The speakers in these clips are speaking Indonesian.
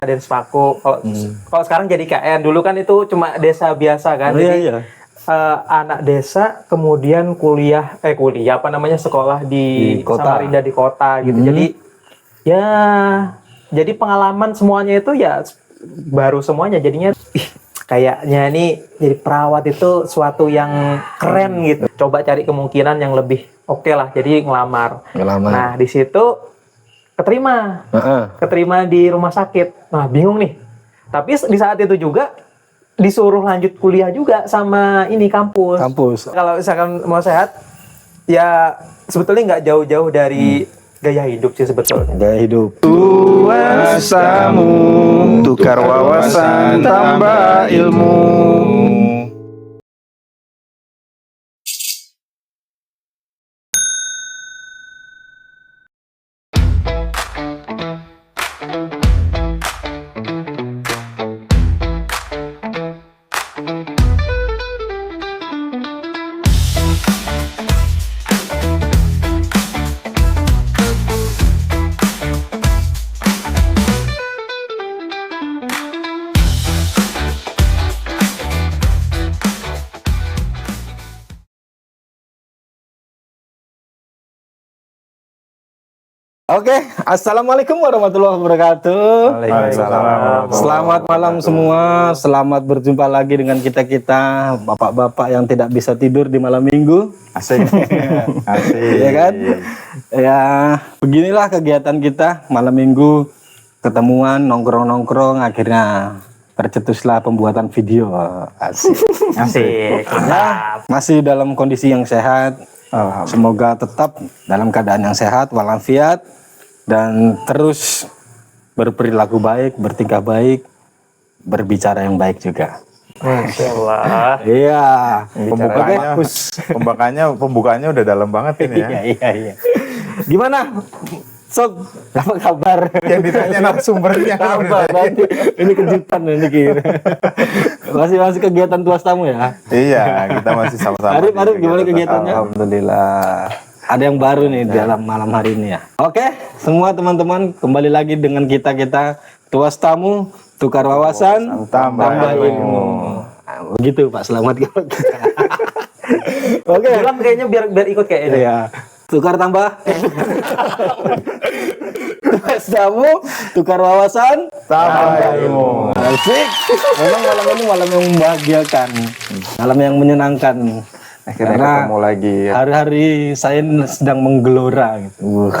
Desa Paku. Kalau sekarang jadi KN, dulu kan itu cuma desa biasa kan. Jadi anak desa kemudian kuliah sekolah di kota. Samarinda di kota gitu. Jadi pengalaman semuanya itu ya baru semuanya, jadinya kayaknya ini jadi perawat itu suatu yang keren gitu. Coba cari kemungkinan yang lebih oke lah, jadi ngelamar. Nah di situ keterima di rumah sakit. Nah bingung nih, tapi di saat itu juga disuruh lanjut kuliah juga sama ini kampus. Kalau misalkan mau sehat ya sebetulnya nggak jauh-jauh dari gaya hidup sih sebetulnya. Gaya hidup. Tuasamu tukar wawasan tambah ilmu. Oke, assalamualaikum warahmatullahi wabarakatuh. Waalaikumsalam. Selamat malam semua. Selamat berjumpa lagi dengan kita bapak-bapak yang tidak bisa tidur di malam minggu. Asik. Asik. Ya kan? Ya, beginilah kegiatan kita malam minggu, ketemuan nongkrong-nongkrong, akhirnya tercetuslah pembuatan video. Asik. Asik. Ya, masih dalam kondisi yang sehat. Semoga tetap dalam keadaan yang sehat walafiat dan terus berperilaku baik, bertingkah baik, berbicara yang baik juga. Masya Allah. Iya. Pembukaannya udah dalam banget ini ya. Iya. Gimana? Sob, apa kabar? Yang ditanya narasumbernya. Apa? Ini kejutan ini kira. Masih kegiatan tuas tamu ya? Iya, kita masih sama-sama. Arif gimana kegiatannya? Alhamdulillah. Ada yang baru nih dalam malam hari ini ya. Oke, semua teman-teman kembali lagi dengan kita tuas tamu, tukar wawasan, tambah ilmu. Nah, begitu Pak Selamat kalau kita. Oke. Bilang kayaknya biar ikut kayaknya. Iya. Tukar tambah. Tuas tamu, tukar wawasan, tambah ilmu. Asik. Memang malam ini malam yang membahagiakan, malam yang menyenangkan. Akhirnya Karena ketemu lagi ya. hari-hari saya sedang menggelora gitu.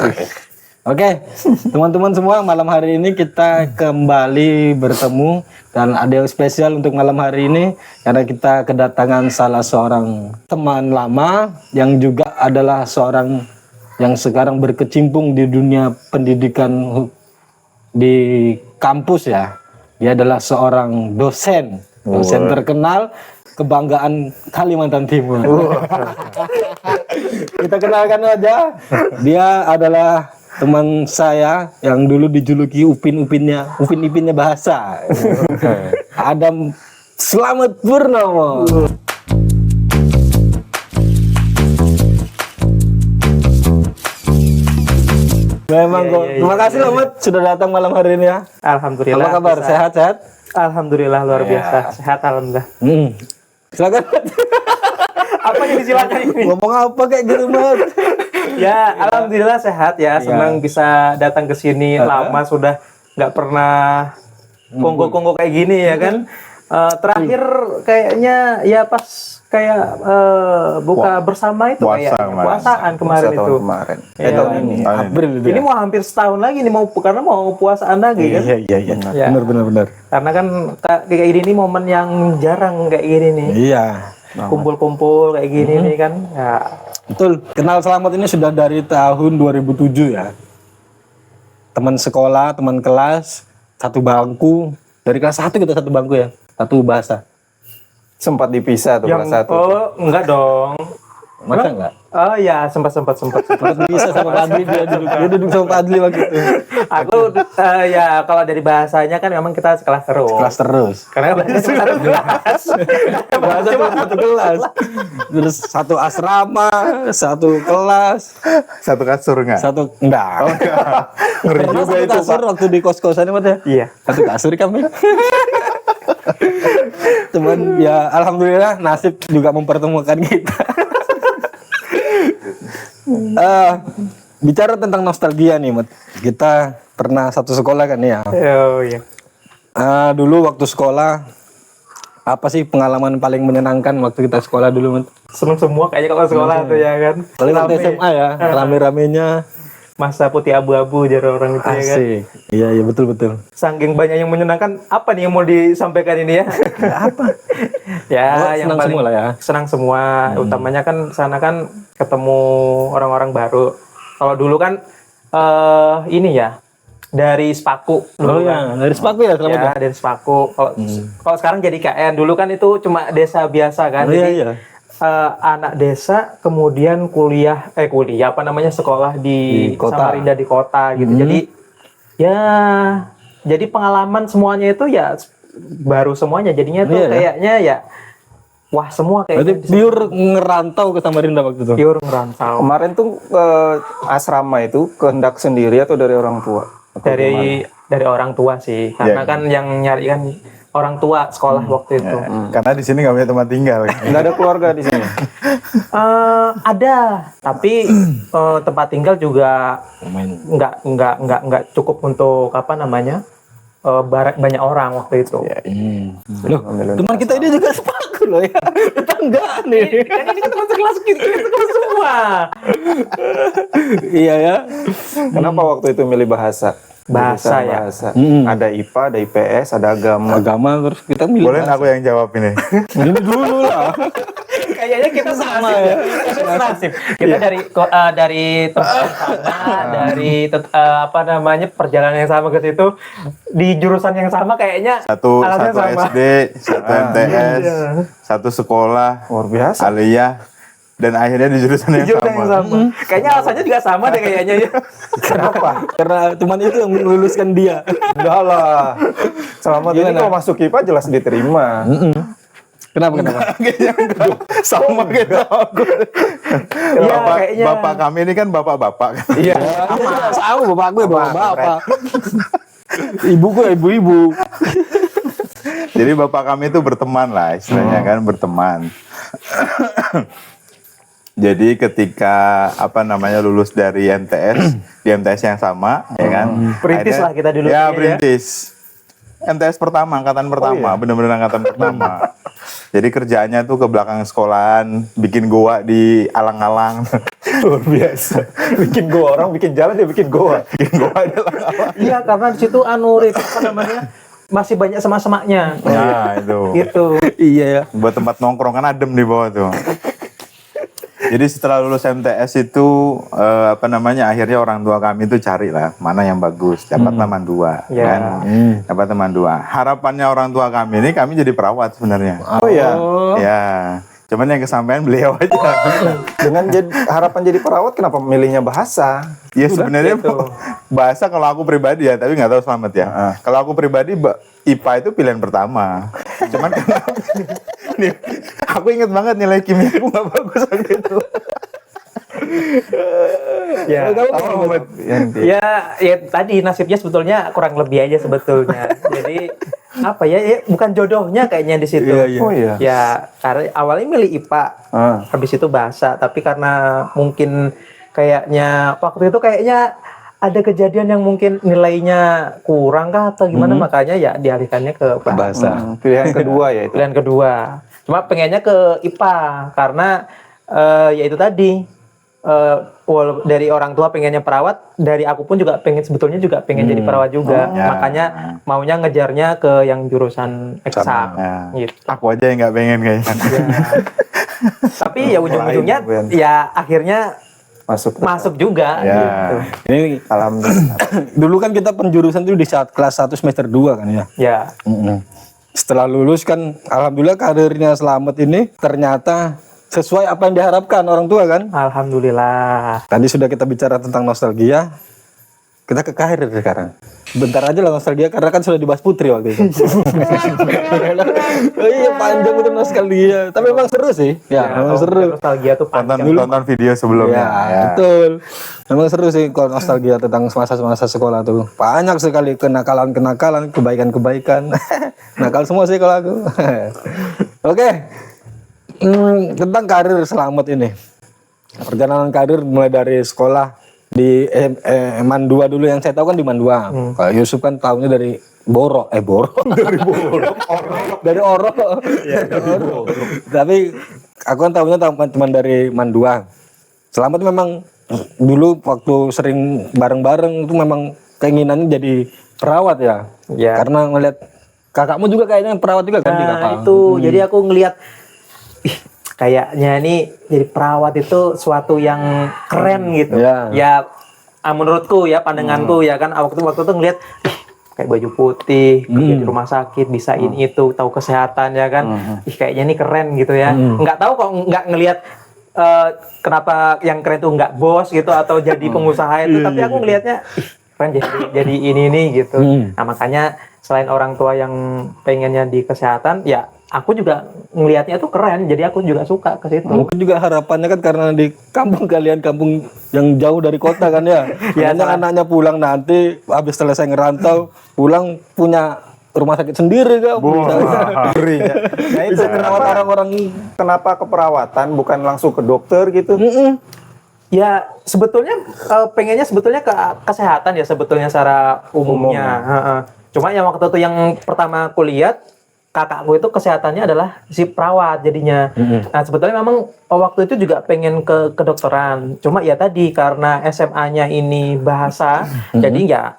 Oke, teman-teman semua, malam hari ini kita kembali bertemu dan ada yang spesial untuk malam hari ini karena kita kedatangan salah seorang teman lama yang juga adalah seorang yang sekarang berkecimpung di dunia pendidikan di kampus ya. Dia adalah seorang dosen terkenal, kebanggaan Kalimantan Timur. Kita kenalkan aja, dia adalah teman saya yang dulu dijuluki Upin Ipinnya bahasa. Adam Slamet Purnomo. Memang kok. Terima kasih loh Mat sudah datang malam hari ini ya. Alhamdulillah. Apa kabar? Sehat-sehat? Alhamdulillah luar biasa. Sehat alhamdulillah. Silakan. Apa yang disilakan ini? Ngomong apa kayak gitu Mat? Ya, alhamdulillah sehat ya. Senang bisa datang ke sini. Lama sudah nggak pernah kongko-kongko kayak gini ya kan. Terakhir kayaknya ya pas kayak buka bersama itu kayak puasaan kemarin itu. Ini mau hampir setahun lagi nih karena mau puasaan lagi kan. Iya. Benar. Karena kan kayak gini nih momen yang jarang kayak gini nih. Iya. Kumpul-kumpul kayak gini nih kan. Ya. Betul. Kenal Selamat ini sudah dari tahun 2007 ya. Teman sekolah, teman kelas, satu bangku. Dari kelas 1 kita satu bangku ya. Satu bahasa. Sempat dipisah tuh kelas 1. Oh, enggak dong. Masa enggak? Oh ya, sempat. Bisa sama Pak Adli, dia duduk sama Pak Adli waktu itu. Aku ya kalau dari bahasanya kan memang kita sekelas terus. Kelas terus. Karena belajarnya cuma satu kelas. Bahasa cuma satu kelas. Terus satu asrama, satu kelas, Satu kasur nggak? satu enggak. Ngeri Pernah juga satu itu, kasur Pak. waktu di kos-kosan ya? Iya. Satu kasur kami. Cuman ya alhamdulillah nasib juga mempertemukan kita. Bicara tentang nostalgia nih, Mat. Kita pernah satu sekolah kan ya. Oh iya. Dulu waktu sekolah apa sih pengalaman paling menyenangkan waktu kita sekolah dulu, Mat? Seneng semua kayaknya kalau sekolah tuh ya kan. Paling waktu Rame. SMA ya, rame-ramenya. Masa putih abu-abu jar orang itu ya kan. Asik. Iya betul. Saking banyak yang menyenangkan, apa nih yang mau disampaikan ini ya? Apa? Ya, Oh, yang senang paling semua lah ya. senang semua. Utamanya kan sana kan ketemu orang-orang baru. Kalau dulu kan ini ya dari Spaku Oh dulu ya, kan. dari Spaku ya selamat Ya, ya. dari Spaku. Kalau sekarang jadi KN, dulu kan itu cuma desa biasa kan. Oh, Jadi iya. anak desa kemudian kuliah apa namanya sekolah di Di kota. Samarinda di kota gitu. Jadi ya jadi pengalaman semuanya itu ya baru semuanya. Jadinya tuh Iya, ya. kayaknya ya wah semua Berarti kayaknya pure ngerantau ke Samarinda waktu itu. pure ngerantau. Kemarin tuh asrama itu kehendak sendiri atau dari orang tua? Atau Dari orang tua sih, karena Iya. kan yang nyari kan orang tua sekolah waktu itu. Karena di sini nggak punya tempat tinggal. gimana? Nggak ada keluarga di sini. Ada, tapi tempat tinggal juga nggak cukup untuk apa namanya banyak orang waktu itu. Loh, teman kita ini juga Spaku loh ya. Tetangga nih. Kan ini kan teman sekelas kita semua. Iya ya. Kenapa waktu itu milih bahasa? Bahasa Jurusan ya. Bahasa. Mm. Ada IPA, ada IPS, ada agama. Agama terus kita milih. Boleh nggak aku yang jawab ini? Ini dulu lah. Kayaknya kita sama ya. Kita nasib. Kita dari tempat yang sama, dari apa namanya perjalanan yang sama ke situ di jurusan yang sama kayaknya Satu alatnya sama. SD, satu MTS, satu sekolah, Luar biasa. aliyah, dan akhirnya di jurusan yang Jurusan sama. yang sama. Kayaknya alasannya juga sama deh kayaknya ya. Kenapa? Karena teman itu yang meluluskan dia. Enggak lah. Selamat ini kalau masuk IPA jelas diterima. Kenapa? Sama kita. Iya, kayaknya. Bapak kami ini kan bapak-bapak. Iya. Sama bapak gue bapak. Ibuku ya ibu-ibu. Jadi bapak kami itu berteman lah istilahnya kan berteman. Jadi ketika apa namanya lulus dari MTS di MTS yang sama ya kan. Perintis akhirnya- lah kita dulu Ya kayaknya ya. perintis. MTS pertama, angkatan pertama, bener-bener angkatan pertama. Jadi kerjaannya tuh ke belakang sekolahan, bikin goa di alang-alang. Luar biasa. Bikin goa orang, bikin jalan dia bikin goa. Bikin goa di alang-alang. Iya, karena di situ Rit, apa namanya? Masih banyak semak-semaknya. Nah itu. Gitu. Iya ya. Buat tempat nongkrong kan adem di bawah tuh. Jadi setelah lulus MTS itu apa namanya akhirnya orang tua kami itu cari lah mana yang bagus dapat teman dua Ya. kan dapat teman dua. Harapannya orang tua kami ini kami jadi perawat sebenarnya. Oh ya. Ya. Cuman yang kesampaian beliau aja. Dengan harapan jadi perawat kenapa milihnya bahasa? Ya sebenarnya bahasa kalau aku pribadi ya, tapi nggak tahu Selamat ya. Kalau aku pribadi IPA itu pilihan pertama. Cuman karena nih, aku inget banget nilai kimia aku nggak bagus waktu itu. Ya. Ya tadi nasibnya sebetulnya kurang lebih aja sebetulnya. Jadi apa ya bukan jodohnya kayaknya di situ. Oh iya. Ya karena awalnya milih IPA, habis itu bahasa, tapi karena mungkin kayaknya waktu itu kayaknya ada kejadian yang mungkin nilainya kurang kah atau gimana makanya ya dialihkannya ke bahasa. Pilihan kedua ya itu. Pilihan kedua. Cuma pengennya ke IPA karena ya itu tadi dari orang tua pengennya perawat, dari aku pun juga sebetulnya juga pengen jadi perawat juga. Makanya maunya ngejarnya ke yang jurusan eksak. Ya. Gitu. Aku aja yang nggak pengen kayaknya. Tapi ya ujung-ujungnya ya akhirnya masuk juga Ya. gitu. Ini Alhamdulillah. dulu kan kita penjurusan itu di saat kelas 1 semester 2 kan ya. Ya. Setelah lulus kan alhamdulillah karirnya Selamat ini ternyata sesuai apa yang diharapkan orang tua kan. Alhamdulillah. Tadi sudah kita bicara tentang nostalgia. Kita ke karir sekarang. Bentar aja lah nostalgia karena kan sudah dibahas Putri waktu itu. Oh iya panjang itu nostalgia. Tapi memang seru sih. Ya, memang seru. Nostalgia tuh panjang. Tonton video sebelumnya. Ya, betul. Memang seru sih kalau nostalgia tentang masa-masa sekolah tuh. Banyak sekali kenakalan-kenakalan, kebaikan-kebaikan. Nakal semua sih kalau aku. Oke. Tentang karir Selamat ini. Perjalanan karir mulai dari sekolah di Mandua dulu, yang saya tahu kan di Mandua. Kalau Yusuf kan tahunya dari Borok. Dari Borok. Dari Orok. Tapi aku kan tahunya cuma dari Mandua. Selamat memang dulu waktu sering bareng-bareng itu memang keinginannya jadi perawat ya. Ya. Karena ngeliat kakakmu juga kayaknya perawat juga kan di kapal. Nah itu, jadi aku ngelihat ih, kayaknya ini jadi perawat itu suatu yang keren gitu. Ya, menurutku ya, pandanganku ya kan, waktu itu ngelihat ih, kayak baju putih, kerja di rumah sakit, bisa ini itu, tahu kesehatan ya kan. Ih, kayaknya ini keren gitu ya. Nggak tahu kok nggak ngelihat kenapa yang keren tuh nggak bos gitu atau jadi pengusaha itu, tapi aku ngelihatnya ih, keren jadi ini gitu. Nah, makanya selain orang tua yang pengennya di kesehatan, ya aku juga ngelihatnya tuh keren, jadi aku juga suka ke situ. Mungkin juga harapannya kan karena di kampung kalian, kampung yang jauh dari kota kan ya. Ya, anaknya pulang nanti habis selesai ngerantau, pulang punya rumah sakit sendiri kan. Nah itu kenapa orang-orang kenapa keperawatan bukan langsung ke dokter gitu? Ya sebetulnya pengennya sebetulnya ke kesehatan ya sebetulnya secara umumnya. Cuma yang waktu itu yang pertama aku lihat, kakakku itu kesehatannya adalah si perawat jadinya. Nah sebetulnya memang waktu itu juga pengen ke kedokteran. Cuma ya tadi karena SMA-nya ini bahasa, jadi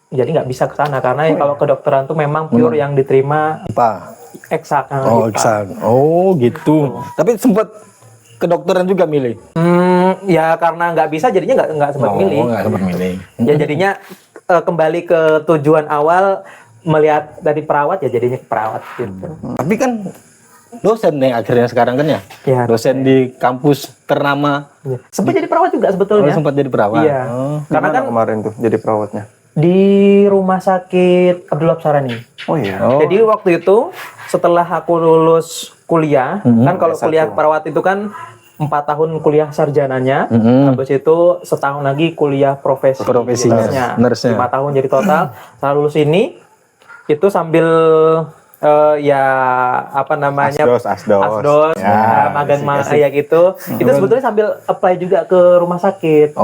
nggak bisa ke sana karena kalau kedokteran tuh memang pure yang diterima Apa? eksak. Eksak. Oh gitu. Tapi sempat kedokteran juga milih. Ya karena nggak bisa jadinya nggak sempat milih. Nggak sempat milih. Ya jadinya kembali ke tujuan awal, melihat dari perawat ya jadinya perawat gitu. Tapi kan dosen nih akhirnya sekarang kan ya? Ya, dosen di kampus ternama. Ya. Sempat jadi perawat juga sebetulnya. Sempat jadi perawat. Iya. Karena kan kemarin tuh jadi perawatnya. Di rumah sakit Abdullah Sarani. Oh iya. Jadi waktu itu setelah aku lulus kuliah, kan kalau kuliah perawat itu kan 4 tahun kuliah sarjananya, habis itu setahun lagi kuliah profesinya, nurse-nya. 5 tahun jadi total. Setelah lulus ini, itu sambil ya apa namanya asdos ya, magang kayak gitu. Itu sebetulnya sambil apply juga ke rumah sakit.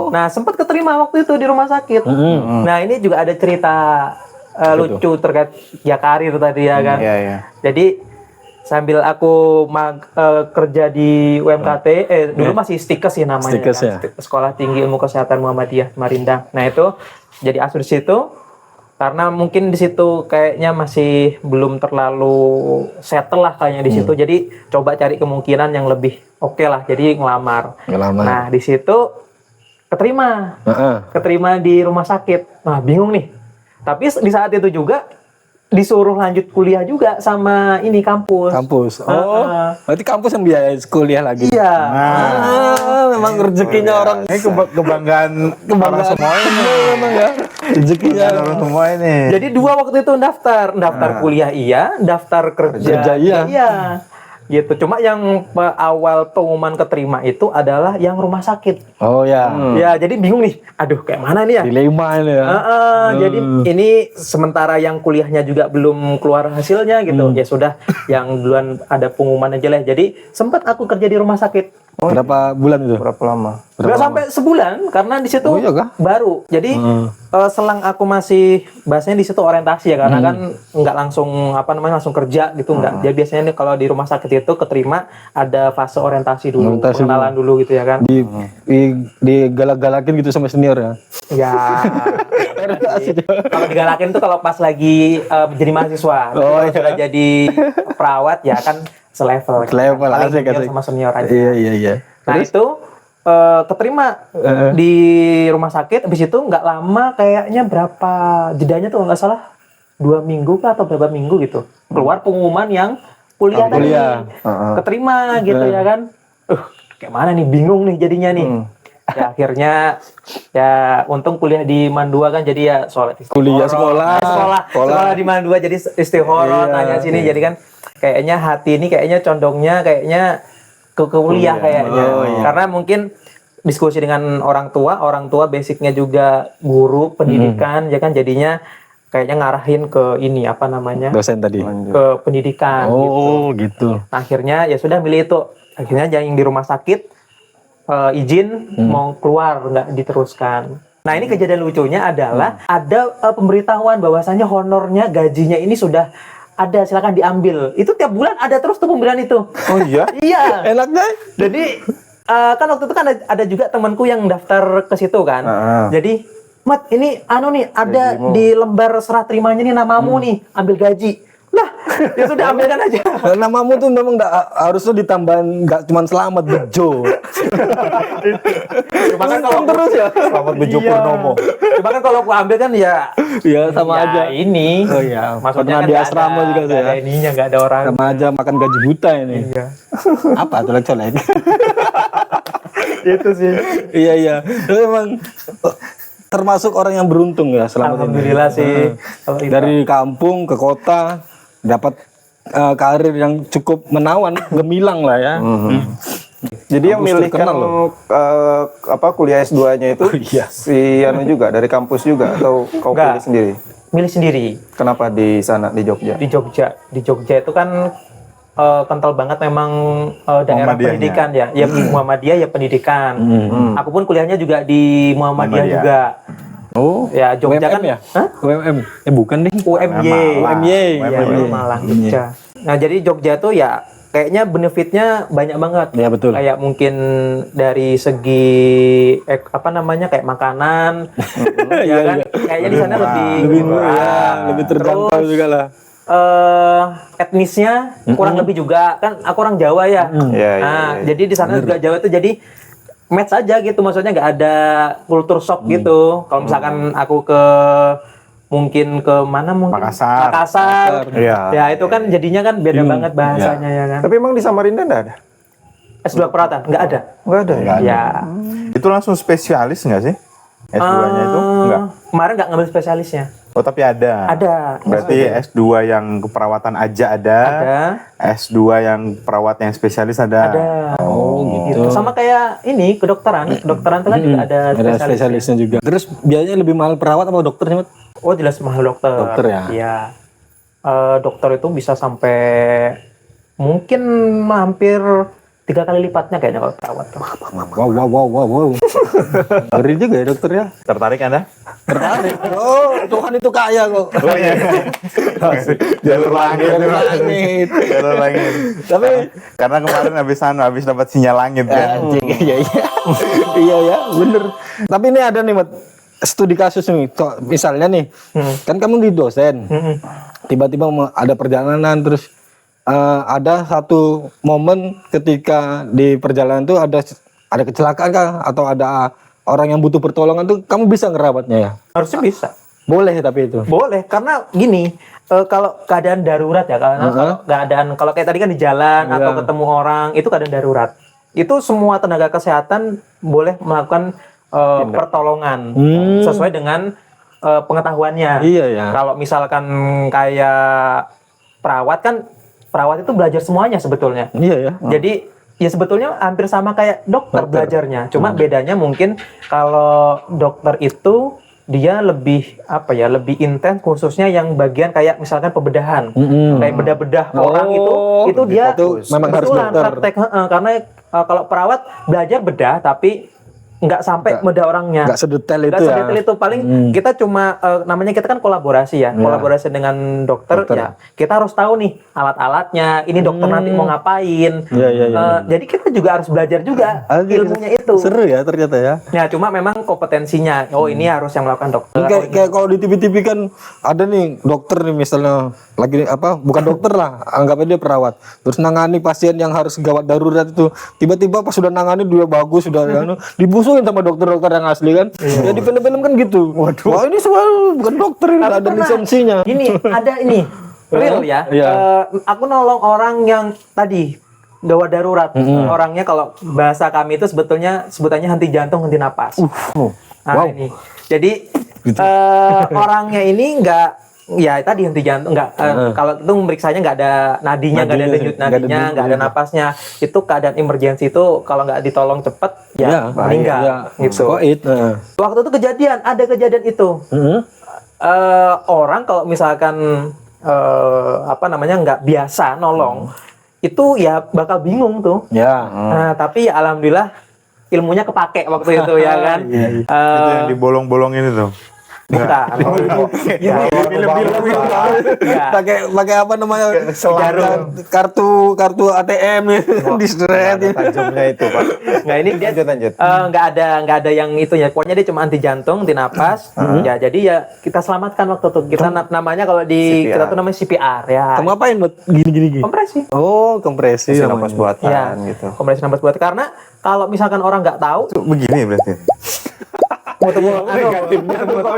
Nah sempat keterima waktu itu di rumah sakit. Nah ini juga ada cerita lucu terkait ya karir tadi ya kan. Jadi sambil aku kerja di UMKT, dulu masih Stikes sih namanya, Stikes, kan? Sekolah Tinggi Ilmu Kesehatan Muhammadiyah Marindang. Nah itu jadi asuh di situ karena mungkin di situ kayaknya masih belum terlalu settle lah kayaknya di situ. Jadi coba cari kemungkinan yang lebih oke lah. Jadi ngelamar. Nah di situ keterima di rumah sakit. Nah bingung nih. Tapi di saat itu juga disuruh lanjut kuliah juga sama ini kampus. Berarti kampus yang biaya kuliah lagi. Iya. Memang rezekinya orang. Ini kebanggaan orang semua ini. Memang ya. Rezekinya orang semua ini. Jadi 2 waktu itu daftar kuliah iya, daftar kerja iya. Gitu. Cuma yang awal pengumuman keterima itu adalah yang rumah sakit. Oh ya. Ya, jadi bingung nih. Aduh, kayak mana nih ya? Dilema ini ya. Jadi ini sementara yang kuliahnya juga belum keluar hasilnya gitu. Ya sudah, yang duluan ada pengumuman aja lah. Jadi sempat aku kerja di rumah sakit. Berapa bulan itu? Berapa lama? Nggak sampai sebulan karena di situ baru. Jadi selang aku masih bahasanya di situ orientasi ya karena kan nggak langsung langsung kerja gitu nggak. Jadi biasanya nih kalau di rumah sakit itu keterima ada fase orientasi dulu, pengenalan dulu gitu ya kan. Digalak-galakin gitu sama senior ya. Ya. Kalau digalakin tuh kalau pas lagi jadi mahasiswa. Kalau sudah jadi perawat ya kan selevel asik sama senior aja. Iya. Nah itu keterima di rumah sakit. Habis itu nggak lama kayaknya jedanya tuh nggak salah 2 minggu kah atau berapa minggu gitu keluar pengumuman yang kuliah tadi, kuliah. keterima gitu ya kan. Kayak mana nih, bingung nih jadinya nih. Ya akhirnya ya untung kuliah di Mandua kan, jadi ya sholat Kuliah, sekolah di Mandua, jadi istihoroh nanya sini, jadi kan kayaknya hati ini kayaknya condongnya kayaknya ke kuliah kayaknya. Karena mungkin diskusi dengan orang tua basicnya juga guru pendidikan ya kan, jadinya kayaknya ngarahin ke ini apa namanya, Dosen tadi. ke pendidikan gitu. Nah, akhirnya ya sudah milih itu. Akhirnya yang di rumah sakit izin mau keluar, nggak diteruskan. Nah, ini kejadian lucunya adalah ada pemberitahuan bahwasannya honornya, gajinya ini sudah ada, silakan diambil. Itu tiap bulan ada terus tuh pemberian itu. Oh iya? Iya. Enaknya? Jadi kan waktu itu kan ada juga temanku yang daftar ke situ kan. Jadi, Mat, ini nih ada di lembar serah terimanya nih namamu nih, ambil gaji. Lah, ya sudah ambilkan aja. Namamu tuh memang harusnya ditambahin, nggak cuma Selamat Bejo. Cuma kan kalau terus ya. Selamat Bejo Purnomo. Cuma kan kalau aku ambil kan ya Sama ya aja. ini. Oh iya. Maksudnya Pernah kan di nggak asrama ada- juga tuh nggak ya. ada ininya, nggak ada orang. Sama aja makan gaji buta ini. Iya. Apa colek-colek? Itu sih. Iya. Itu memang termasuk orang yang beruntung ya Selamat ini. Alhamdulillah sih. Kalau itu. Dari kampung ke kota dapat karir yang cukup menawan, gemilang lah ya. Jadi yang Kampus milih terkenal loh. kuliah S2-nya itu si anu juga dari kampus juga atau kau Enggak. pilih sendiri? Milih sendiri Kenapa di sana di Jogja? di Jogja. Di Jogja itu kan kental banget memang daerah Muhammadiyahnya. pendidikan ya. Ya Muhammadiyah ya pendidikan. Aku pun kuliahnya juga di Muhammadiyah Muhammadiyah. juga. Oh, Ya Jogja UMM kan ya? Hah? UMM. UMY. Bukan deh. UMY. Ya, Malang, Jogja. Nah, jadi Jogja tuh ya kayaknya benefitnya banyak banget. Ya, betul. Kayak mungkin dari segi apa namanya, kayak makanan, ya kan? Kayaknya di sana lebih murah. lebih terjangkau Terus, juga lah. etnisnya kurang lebih juga, kan aku orang Jawa ya. Iya, Nah, jadi di sana juga Jawa itu jadi match aja gitu, maksudnya nggak ada kultur shock gitu. Kalau misalkan aku ke mungkin ke mana, mungkin Makassar. Iya. Ya itu kan jadinya kan beda banget bahasanya ya kan. Tapi emang di Samarinda enggak ada? S2 Perawatan nggak ada. Enggak ada ya? Ya. Itu langsung spesialis nggak sih? S2-nya itu? Enggak. Kemarin nggak ngambil spesialisnya. Oh, tapi ada. Ada. Berarti S2 yang keperawatan aja ada. Ada. S2 yang perawat yang spesialis ada. Ada. Oh, gitu. Sama kayak ini kedokteran. Kedokteran itu kan juga ada Ada spesialisnya. spesialisnya juga. Terus biayanya lebih mahal perawat apa dokter sih, Mat? Oh, jelas mahal dokter. Dokter ya? Iya. Dokter itu bisa sampai mungkin hampir 3 kali lipatnya kayaknya kalau perawat tuh. Wow. Ngeri juga ya dokter ya. Tertarik Anda? Tertarik. Oh, Tuhan itu kaya kok. Oh iya. Jalur langit. Langit. Jalur langit. Tapi Karena kemarin habis dapat sinyal langit kan. iya. Iya ya, bener. Tapi ini ada nih, Mat. Studi kasus nih. Misalnya nih, kan kamu di dosen. Tiba-tiba ada perjalanan terus ada satu momen ketika di perjalanan itu ada kecelakaan kah atau ada orang yang butuh pertolongan tuh kamu bisa ngerawatnya ya? Harusnya bisa. Boleh tapi itu. Boleh, karena gini, kalau keadaan darurat ya, kalau kayak tadi kan di jalan atau ketemu orang, itu keadaan darurat. Itu semua tenaga kesehatan boleh melakukan pertolongan sesuai dengan pengetahuannya. Iya ya. Kalau misalkan kayak perawat itu belajar semuanya sebetulnya. Iya ya. Jadi ya sebetulnya hampir sama kayak dokter belajarnya. Cuma bedanya mungkin kalau dokter itu dia lebih lebih intens, khususnya yang bagian kayak misalkan pembedahan. Kayak bedah-bedah orang itu dia itu memang harus kebetulan dokter. praktek, karena kalau perawat belajar bedah tapi nggak sampai bedah orangnya. Nggak sedetail itu Nggak ya. sedetail itu. Paling kita cuma namanya kita kan kolaborasi ya. Kolaborasi dengan dokter ya. Kita harus tahu nih alat-alatnya. Ini dokter nanti mau ngapain. Iya. Jadi kita juga harus belajar juga ilmunya itu. Seru ya ternyata ya. Ya cuma memang kompetensinya. Oh ini harus yang melakukan dokter. Kayak kalau di TV-TV kan ada nih dokter nih misalnya lagi bukan dokter lah, anggap aja dia perawat. Terus nangani pasien yang harus gawat darurat itu. Tiba-tiba pas sudah nangani dia bagus sudah dibusuhin sama dokter-dokter yang asli kan. Ya di film-film kan gitu. Waduh. Wah ini semua bukan dokter ini, ada lisensinya. Ini ada ini real ya. Iya. Aku nolong orang yang tadi gawat darurat. Orangnya kalau bahasa kami itu sebutannya henti jantung, henti napas. Nah, ini. Jadi orangnya ini nggak, ya tadi henti jantung nggak. Kalau itu memeriksanya nggak ada nadinya, nggak ada denyut nadinya, nggak ada napasnya. Itu keadaan emergensi itu kalau nggak ditolong cepet ya meninggal. Gitu. Waktu itu ada kejadian itu. Orang kalau misalkan nggak biasa nolong, itu ya bakal bingung tuh. Nah, tapi ya alhamdulillah ilmunya kepake waktu itu ya kan. Itu yang dibolong-bolongin itu. Bukan. Pakai apa namanya? Kartu ATM di seret. Tajamnya itu, Pak. Nggak, ini dia Lanjut. nggak ada yang itu ya. Pokoknya dia cuma anti jantung, anti napas. Ya jadi ya kita selamatkan waktu itu. Kita namanya kalau di kita tuh namanya CPR ya. Kamu apain buat gini? Kompresi. Oh, kompresi. Kasih napas buatan Ya, gitu. kompresi napas buat, karena kalau misalkan orang nggak tahu, Begini berarti.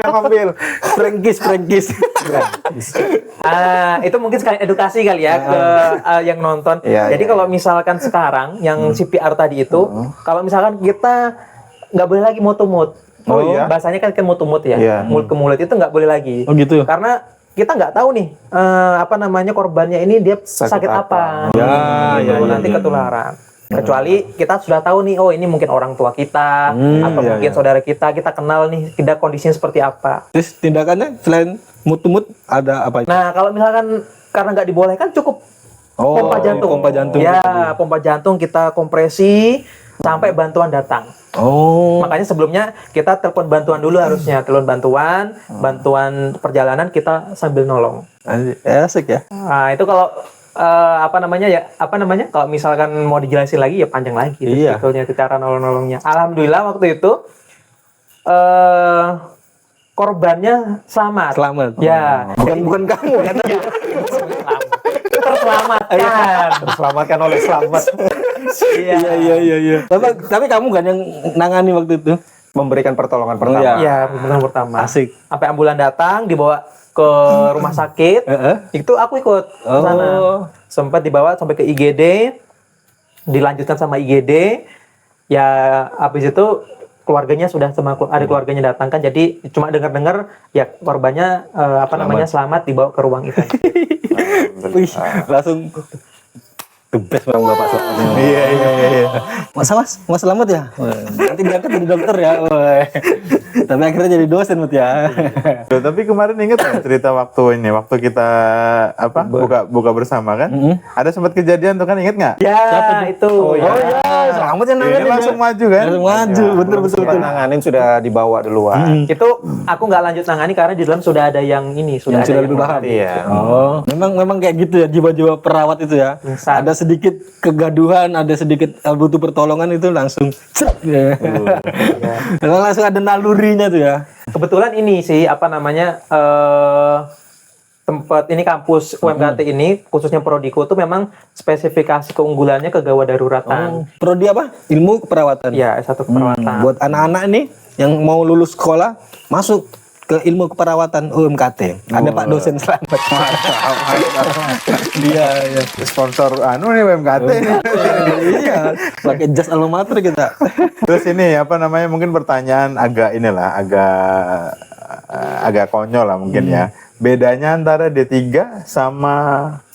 yang ambil. Prengkis. itu mungkin sekali edukasi kali ya ke yang nonton. Jadi kalau misalkan sekarang yang CPR tadi itu, kalau misalkan kita nggak boleh lagi mulut-mulut. Bahasanya kan mulut-mulut ya. Mulut ke mulut itu nggak boleh lagi. Oh gitu. Karena kita nggak tahu nih korbannya ini dia sakit apa. Nanti ketularan. Kecuali kita sudah tahu nih, oh ini mungkin orang tua kita atau mungkin saudara kita kenal nih tidak kondisinya seperti apa. Terus tindakannya selain mut-mut ada apa? Nah, kalau misalkan karena nggak dibolehkan, cukup pompa jantung. Ya, pompa jantung kita kompresi sampai bantuan datang. Makanya sebelumnya kita telepon bantuan dulu harusnya. Telepon bantuan perjalanan kita sambil nolong. Asik ya. Nah, itu kalau kalau misalkan mau dijelasin lagi ya panjang lagi sebetulnya cara nolongnya. Alhamdulillah waktu itu korbannya selamat. Ya. Bukan kamu kan? Terselamatkan oleh selamat. Iya. Tapi kamu kan yang nangani waktu itu? Memberikan pertolongan pertama. Iya, pertolongan pertama. Asik. Sampai ambulan datang, dibawa ke rumah sakit. Itu aku ikut ke sana. Sempat dibawa sampai ke IGD, dilanjutkan sama IGD. Ya habis itu keluarganya sudah ada keluarganya datang kan. Jadi cuma dengar-dengar ya korbannya selamat dibawa ke ruang itu. Wih, langsung the best memang Bapak selamat. Iya. Mas selamat ya? Nanti diangkat jadi dokter ya. Tapi akhirnya jadi dosen ya. Loh, tapi kemarin inget nggak cerita waktu kita buka bersama kan? Ada sempat kejadian tuh kan, inget nggak? Ya, itu. Selamat ya Ini langsung maju kan? Langsung maju, betul. Nanganin sudah dibawa duluan. Itu aku nggak lanjut nangani karena di dalam sudah ada yang sudah lebih paham. Iya. Memang kayak gitu ya jiwa-jiwa perawat itu ya. Ada sedikit kegaduhan, ada sedikit butuh pertolongan itu langsung langsung ada nalurinya tuh ya. Kebetulan ini sih tempat ini kampus UMKT ini khususnya Prodiku tuh memang spesifikasi keunggulannya kegawat daruratan. Prodi apa? Ilmu keperawatan. Ya, S1 keperawatan. Buat anak-anak nih yang mau lulus sekolah masuk ke ilmu keperawatan UMKT. Ada Pak dosen selamat. Iya. Sponsor nih UMKT nih. Iya. Pakai jas alma mater kita. Terus ini mungkin pertanyaan agak konyol lah mungkin ya. Bedanya antara D3 sama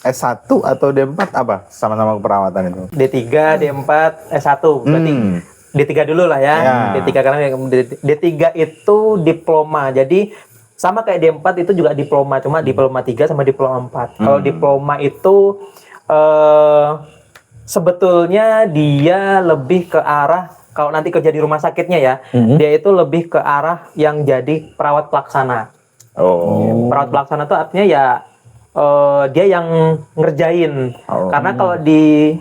S1 atau D4 apa? Sama-sama keperawatan itu. D3, D4, S1. Berarti D3 dulu lah ya. D3 karena D3 itu diploma. Jadi sama kayak D4 itu juga diploma, cuma diploma 3 sama diploma 4. Kalau diploma itu sebetulnya dia lebih ke arah, kalau nanti kerja di rumah sakitnya ya, dia itu lebih ke arah yang jadi perawat pelaksana. Perawat pelaksana itu artinya ya dia yang ngerjain. Karena kalau di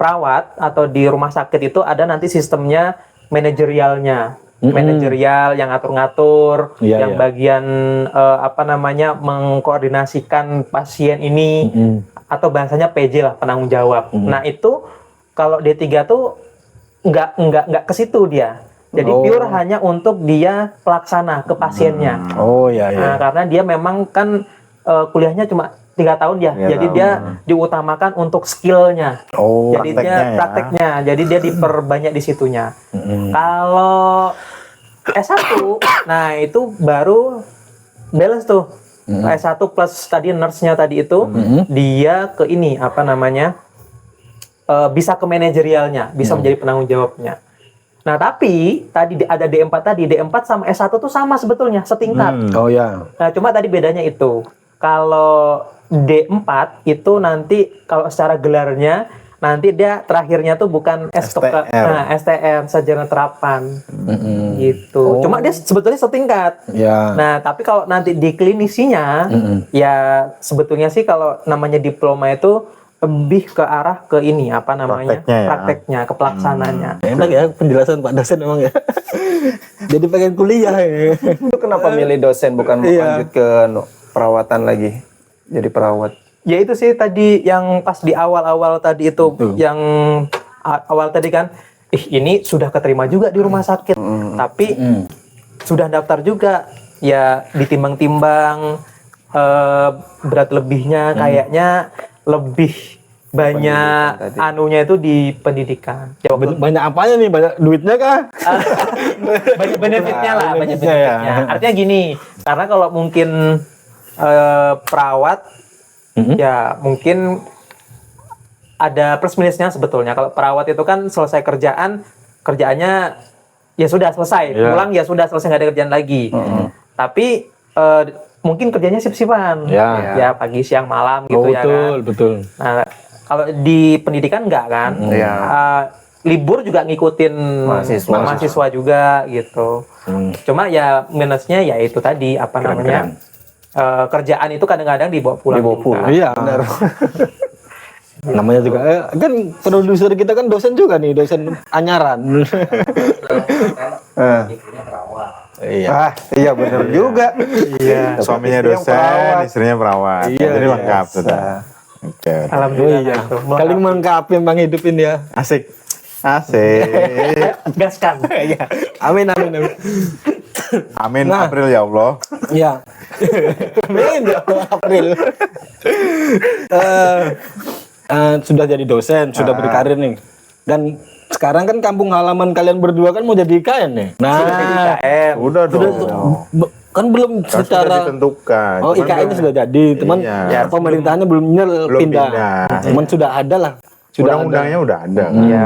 perawat atau di rumah sakit itu ada nanti sistemnya manajerialnya. Manajerial yang ngatur-ngatur, yang bagian mengkoordinasikan pasien ini, atau bahasanya PJ lah, penanggung jawab. Nah itu kalau D3 tuh nggak ke situ dia. Jadi pure hanya untuk dia pelaksana ke pasiennya. Oh iya. Nah, karena dia memang kan kuliahnya cuma 3 tahun ya. Jadi dia diutamakan untuk skillnya. Oh, Jadi dia prakteknya. Jadi dia diperbanyak di situnya. Kalau S1, nah itu baru balance tuh. S1 plus tadi nurse-nya tadi itu, dia ke ini apa namanya? Bisa ke manajerialnya, bisa menjadi penanggung jawabnya. Nah, tapi tadi ada D4 tadi, D4 sama S1 tuh sama sebetulnya, setingkat. Oh ya. Nah, cuma tadi bedanya itu. Kalau D4 itu nanti kalau secara gelarnya nanti dia terakhirnya tuh bukan STR. STR, sarjana terapan. Gitu. Cuma dia sebetulnya setingkat. Ya. Nah, tapi kalau nanti di klinisinya ya sebetulnya sih kalau namanya diploma itu lebih ke arah ke ini apa namanya? Prakteknya, ke pelaksanaannya. Enak ya penjelasan Pak dosen emang ya. Jadi pengen kuliah ya. Itu kenapa milih dosen bukan lanjut ke perawatan lagi? Jadi perawat. Ya itu sih tadi yang pas di awal-awal tadi itu yang awal tadi kan ini sudah keterima juga di rumah sakit tapi sudah daftar juga ya ditimbang-timbang berat lebihnya kayaknya lebih banyak anunya itu di pendidikan. Ya, Banyak apanya nih? Banyak duitnya kah? banyak benefitnya lah, banyak benefitnya ya. benefitnya. Artinya gini, karena kalau mungkin perawat ya mungkin ada plus minusnya sebetulnya. Kalau perawat itu kan selesai kerjaannya ya sudah selesai, pulang ya sudah selesai, nggak ada kerjaan lagi. Tapi mungkin kerjanya sip-sipan, ya pagi siang malam gitu ya kan. Betul. Nah, kalau di pendidikan enggak kan, libur juga ngikutin mahasiswa juga gitu. Cuma ya minusnya ya itu tadi apa namanya? Kerjaan itu kadang-kadang dibawa pulang. Iya. Benar. Namanya juga kan produser kita kan dosen juga nih, dosen anyaran. Iya benar juga. Iya. Suaminya dosen, istrinya perawat. Iya, Jadi lengkap sudah. Oke. Alhamdulillah. Kali mengkapi Bang hidupin ya. Asik. Gaskan. Amin. Amin April ya Allah. Iya. Amin ya Allah, April. Sudah jadi dosen, sudah berkarir nih. Dan sekarang kan kampung halaman kalian berdua kan mau jadi IKN nih. Nah, Udah dong. kan belum Kan secara sudah ditentukan. Oh, IKN-nya sudah jadi, teman. Iya. Pemerintahnya belum pindah. Cuman sudah ada lah. Undang-undangnya udah ada. Iya.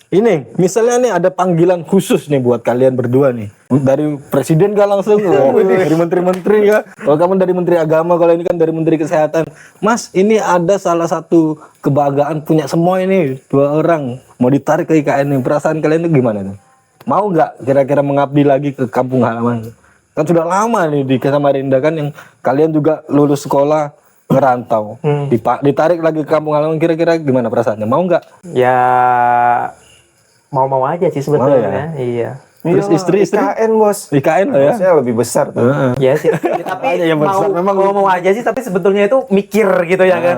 Ini, misalnya nih ada panggilan khusus nih buat kalian berdua nih. Dari presiden kah langsung? Dari menteri-menteri ya. Kalau kamu dari menteri agama, kalau ini kan dari menteri kesehatan. Mas, ini ada salah satu kebanggaan punya semua ini. 2 orang. Mau ditarik ke IKN nih. Perasaan kalian itu gimana tuh? Mau nggak kira-kira mengabdi lagi ke kampung halaman? Kan sudah lama nih di Samarinda kan yang kalian juga lulus sekolah ngerantau. Ditarik lagi ke kampung halaman, kira-kira gimana perasaannya? Mau nggak? Ya mau-mau aja sih sebetulnya. Iya. Terus istri IKN bos. IKN lah ya. Harusnya lebih besar tuh. Ya sih. Tapi yang besar memang mau aja sih, tapi sebetulnya itu mikir gitu ya kan.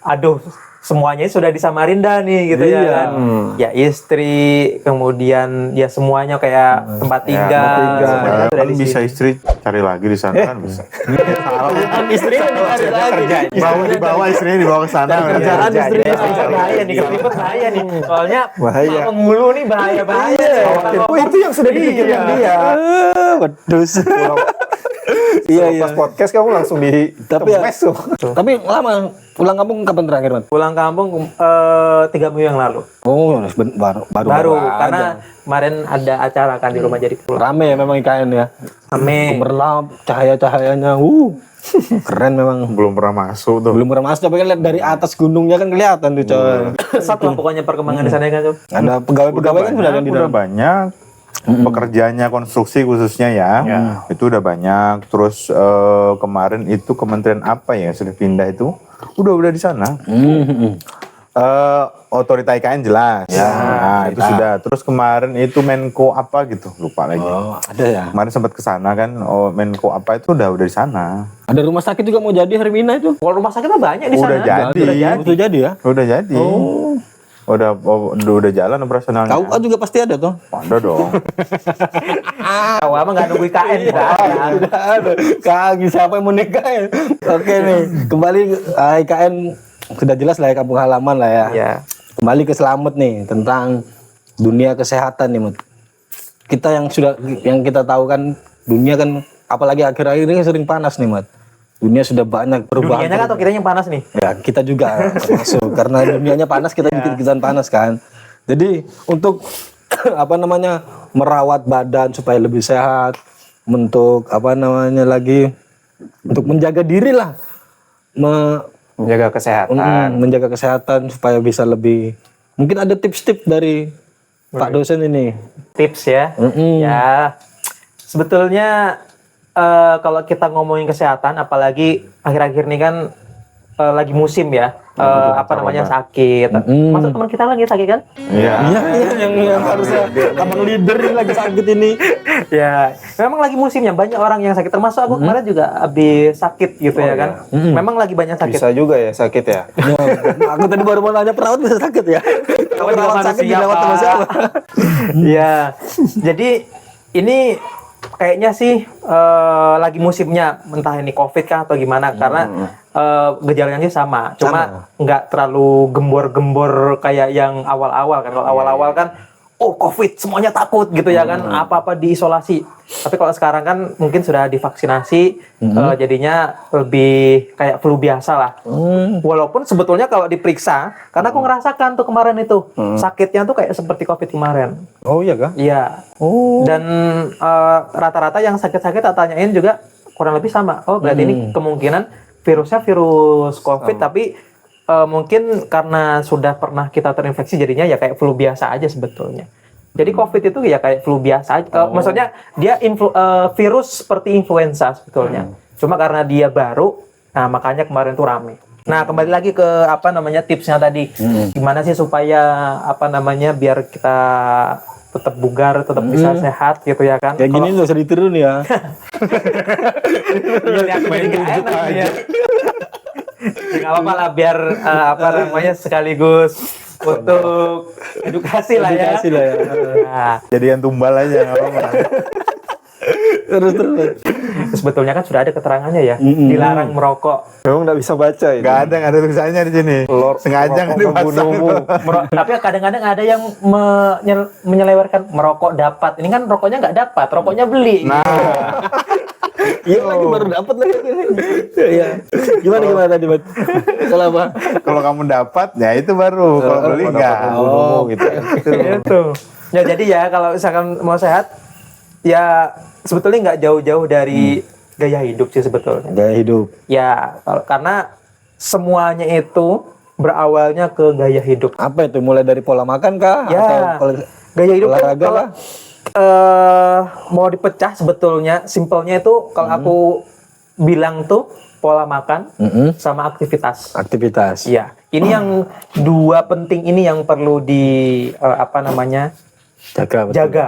Aduh, semuanya sudah di Samarinda nih gitu ya kan. Ya istri, kemudian ya semuanya kayak tempat tinggal. Semuanya sudah di Bisa sini. istri cari lagi di sana kan bisa. Istri ditarik lagi. Dibawa istrinya dibawa ke sana. Kerjaan istri Bahaya nih, kelipet bahaya nih. Soalnya penghulu nih bahaya. Oh itu yang sudah dipikirkan dia. Wedus. Pas podcast kamu langsung di Tapi ya, tuh. tapi lama pulang kampung kapan terakhir, Mas? Pulang kampung 3 minggu yang lalu. Oh, baru Karena kemarin ada acara kan di rumah jadi pulang. rame ya memang IKN ya. Rame. Gemerlap, cahaya-cahayanya. Keren memang. Belum pernah masuk tuh. Belum pernah masuk, tapi kan lihat dari atas gunungnya kan kelihatan tuh, coy. Satu lah pokoknya perkembangan di sana kan tuh. Ada pegawai-pegawai kan sudah kan di udah dalam. banyak. Pekerjaannya konstruksi khususnya ya, itu udah banyak. Terus kemarin itu kementerian apa ya yang sudah pindah itu udah di sana. Otorita IKN jelas, nah, itu sudah. Terus kemarin itu Menko apa gitu, lupa lagi. Oh, ada ya. Kemarin sempat ke sana kan, Menko apa itu udah di sana. Ada rumah sakit juga mau jadi Hermina itu. Kalau rumah sakit mah banyak di sana. Udah jadi. Itu jadi ya. Udah jadi. Udah jalan operasionalnya. KUA juga pasti ada tuh. Ada dong. Awal mah nggak nunggu IKN tidak ada. Udah ada. Kaki siapa yang mau nikah ya? Oke nih, kembali IKN sudah jelas lah ya, kampung halaman lah ya. Ya. Kembali ke Selamet nih tentang dunia kesehatan nih, Mut. Kita yang kita tahu kan dunia kan apalagi akhir-akhir ini sering panas nih, Mut. Dunia sudah banyak perubahan. Dunianya kan atau kitanya yang panas nih? Ya, kita juga termasuk karena dunianya panas, kita dikit-dikitan panas kan. Jadi untuk apa namanya merawat badan supaya lebih sehat, untuk apa namanya lagi untuk menjaga diri lah, Menjaga kesehatan. menjaga kesehatan supaya bisa lebih. Mungkin ada tips-tips dari Pak dosen ini. Tips ya. Ya. Sebetulnya kalau kita ngomongin kesehatan, apalagi akhir-akhir ini kan lagi musim ya, apa namanya sakit. Masuk teman kita lagi sakit kan? Iya. Iya yang harusnya abang leader ini lagi sakit ini. Ya, memang lagi musimnya banyak orang yang sakit. Termasuk aku kemarin juga habis sakit gitu ya kan. Memang lagi banyak sakit. Bisa juga ya sakit ya. Ya, aku tadi baru mau nanya perawat bisa sakit ya. Kawan juga Perawat sakit manusia, dirawat sama Pak. siapa? Iya. Jadi ini kayaknya sih lagi musimnya, entah ini COVID kah atau gimana, karena gejalanya sih sama, cuma nggak terlalu gembor-gembor kayak yang awal-awal kan. Kalau awal-awal kan, oh COVID semuanya takut gitu ya kan, apa-apa diisolasi. Tapi kalau sekarang kan mungkin sudah divaksinasi, jadinya lebih kayak flu biasa lah. Walaupun sebetulnya kalau diperiksa, karena aku ngerasakan tuh kemarin itu sakitnya tuh kayak seperti COVID kemarin. Oh iya kah? Iya. Dan rata-rata yang sakit-sakit tak tanyain juga kurang lebih sama. Oh berarti ini kemungkinan virusnya virus COVID, tapi mungkin karena sudah pernah kita terinfeksi jadinya ya kayak flu biasa aja sebetulnya. Jadi COVID itu ya kayak flu biasa aja. Maksudnya dia virus seperti influenza sebetulnya. Cuma karena dia baru, nah makanya kemarin tuh rame. Nah kembali lagi ke apa namanya tipsnya tadi. Gimana sih supaya apa namanya biar kita tetap bugar, tetap bisa sehat gitu ya kan. Kayak gini nggak usah ditiru nih ya. Iya, main nggak enak ya. Nggak apa-apa lah biar apa namanya sekaligus untuk edukasi lah ya. Edukasi lah ya. Nah, Jadian tumbal aja nggak apa-apa. Terus. sebetulnya kan sudah ada keterangannya ya, dilarang merokok. Memang nggak bisa baca ini. Nggak ada tulisannya di sini. Sengaja nggak dipasang. Tapi kadang-kadang ada yang menyelewerkan merokok dapat. Ini kan rokoknya nggak dapat, rokoknya beli. Nah, Iya lagi baru dapat lagi. Iya. Gimana tadi, Mat? Kalau apa? kalau kamu dapat, ya itu baru. Kalau beli nggak. Gitu. Gitu. Ya jadi ya kalau misalkan mau sehat, ya sebetulnya nggak jauh-jauh dari gaya hidup sih sebetulnya. Gaya hidup. Ya karena semuanya itu berawalnya ke gaya hidup. Apa itu? Mulai dari pola makan kah? Ya, Atau gaya hidup kan olahraga kalau lah? mau dipecah sebetulnya simpelnya itu kalau aku bilang tuh pola makan sama aktivitas. Aktivitas. Iya, ini yang dua penting ini yang perlu di apa namanya Jaga. betul. jaga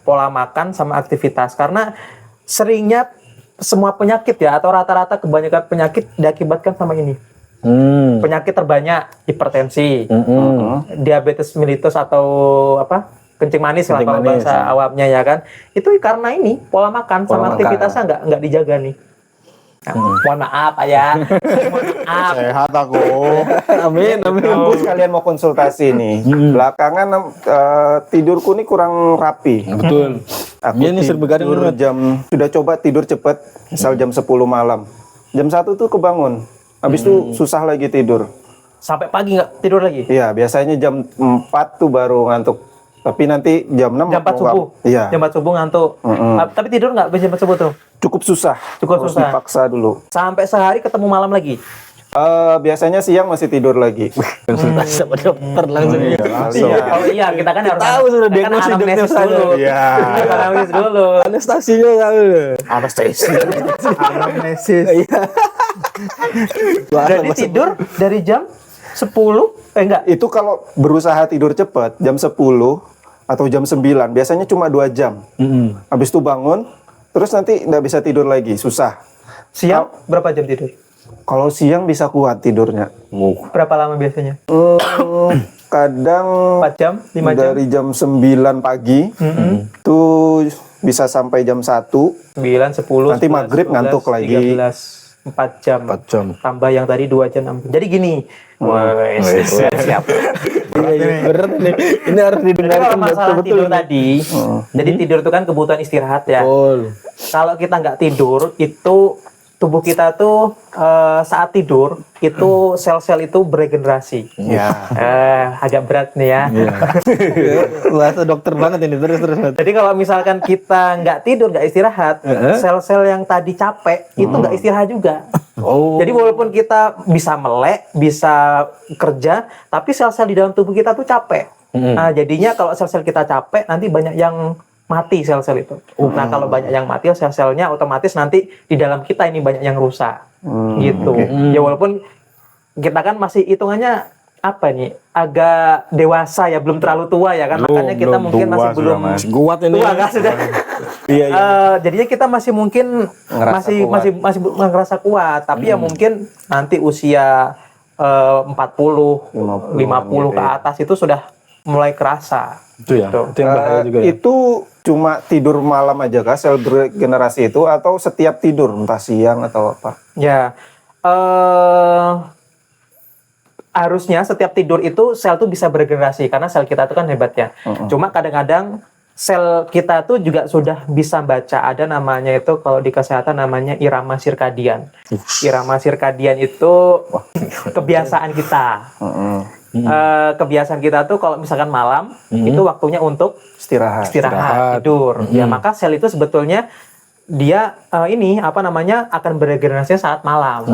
pola makan sama aktivitas, karena seringnya semua penyakit ya atau rata-rata kebanyakan penyakit diakibatkan sama ini. Penyakit terbanyak hipertensi, diabetes mellitus atau apa kencing manis lah Kencing kalau manis, bahasa awamnya ya kan. Itu karena ini pola makan Pola sama makan. aktivitasnya nggak dijaga nih. Nah, mohon maaf ya. Mohon maaf. Sehat aku. Amin. Aku sekalian mau konsultasi nih. Belakangan tidurku nih kurang rapi. Betul. Aku Iya nih serba garing tidur banget. sudah coba tidur cepat, misal jam 10 malam. Jam 1 tuh kebangun. Habis itu susah lagi tidur. Sampai pagi nggak tidur lagi. Iya, biasanya jam 4 tuh baru ngantuk. Tapi nanti jam 6 Jam 4 subuh. Iya. Jam 4 subuh ngantuk. Tapi tidur nggak jam 4 subuh tuh? Cukup susah. Cukup Harus susah. dipaksa dulu. Sampai sehari ketemu malam lagi. Biasanya siang masih tidur lagi. Konsultasi sama dokter langsung. Iya. Oh iya, kita kan harus Tahu sudah kita kan diagnosis anamnesis dokter dulu. Iya. Kita anamnesis dulu. Anestasinya tahu. Anestesi. Anamnesis. Jadi tidur dari jam 10 enggak. Itu kalau berusaha tidur cepat jam 10 atau jam 9 biasanya cuma 2 jam. Habis itu bangun terus nanti nggak bisa tidur lagi, susah. Siang berapa jam tidur? Kalau siang bisa kuat tidurnya. Berapa lama biasanya? kadang 4 jam, 5 jam, dari jam 9 pagi itu bisa sampai jam 1. 9, 10, Nanti maghrib ngantuk lagi. 13, 4 jam. 4 jam. Tambah yang tadi 2 jam, 6 jam. Jadi gini. Siap. Iya, berat nih. Ini harus Jadi didengarkan kalau masalah betul-betul. tidur tadi, jadi tidur itu kan kebutuhan istirahat ya. Betul. Kalau kita nggak tidur, itu tubuh kita tuh saat tidur itu sel-sel itu beregenerasi. Ya. Agak berat nih ya. Bahasa dokter banget ini, terus. Jadi kalau misalkan kita nggak tidur, nggak istirahat, sel-sel yang tadi capek itu nggak istirahat juga. Oh. Jadi walaupun kita bisa melek, bisa kerja, tapi sel-sel di dalam tubuh kita tuh capek. Nah, jadinya kalau sel-sel kita capek, nanti banyak yang mati sel-sel itu. Nah, kalau banyak yang mati, sel-selnya otomatis nanti di dalam kita ini banyak yang rusak. Gitu. Ya walaupun kita kan masih hitungannya apa nih? Agak dewasa ya, belum terlalu tua ya kan. Makanya kita mungkin tua masih sudah, belum Mas. Kuat ini. tua kan sudah. Iya. Jadinya kita masih mungkin masih ngerasa kuat, tapi ya mungkin nanti usia 40, 50 ke atas itu sudah mulai kerasa. Itu ya. Gitu. Itu yang bahaya juga ya. Itu cuma tidur malam aja kah sel regenerasi itu, atau setiap tidur entah siang atau apa? Ya, harusnya setiap tidur itu sel tuh bisa beregenerasi karena sel kita itu kan hebat ya. Cuma kadang-kadang sel kita tuh juga sudah bisa baca, ada namanya itu kalau di kesehatan namanya irama sirkadian. Irama sirkadian itu kebiasaan kita. Kebiasaan kita tuh kalau misalkan malam itu waktunya untuk istirahat, tidur. Ya, maka sel itu sebetulnya dia akan beregenerasi saat malam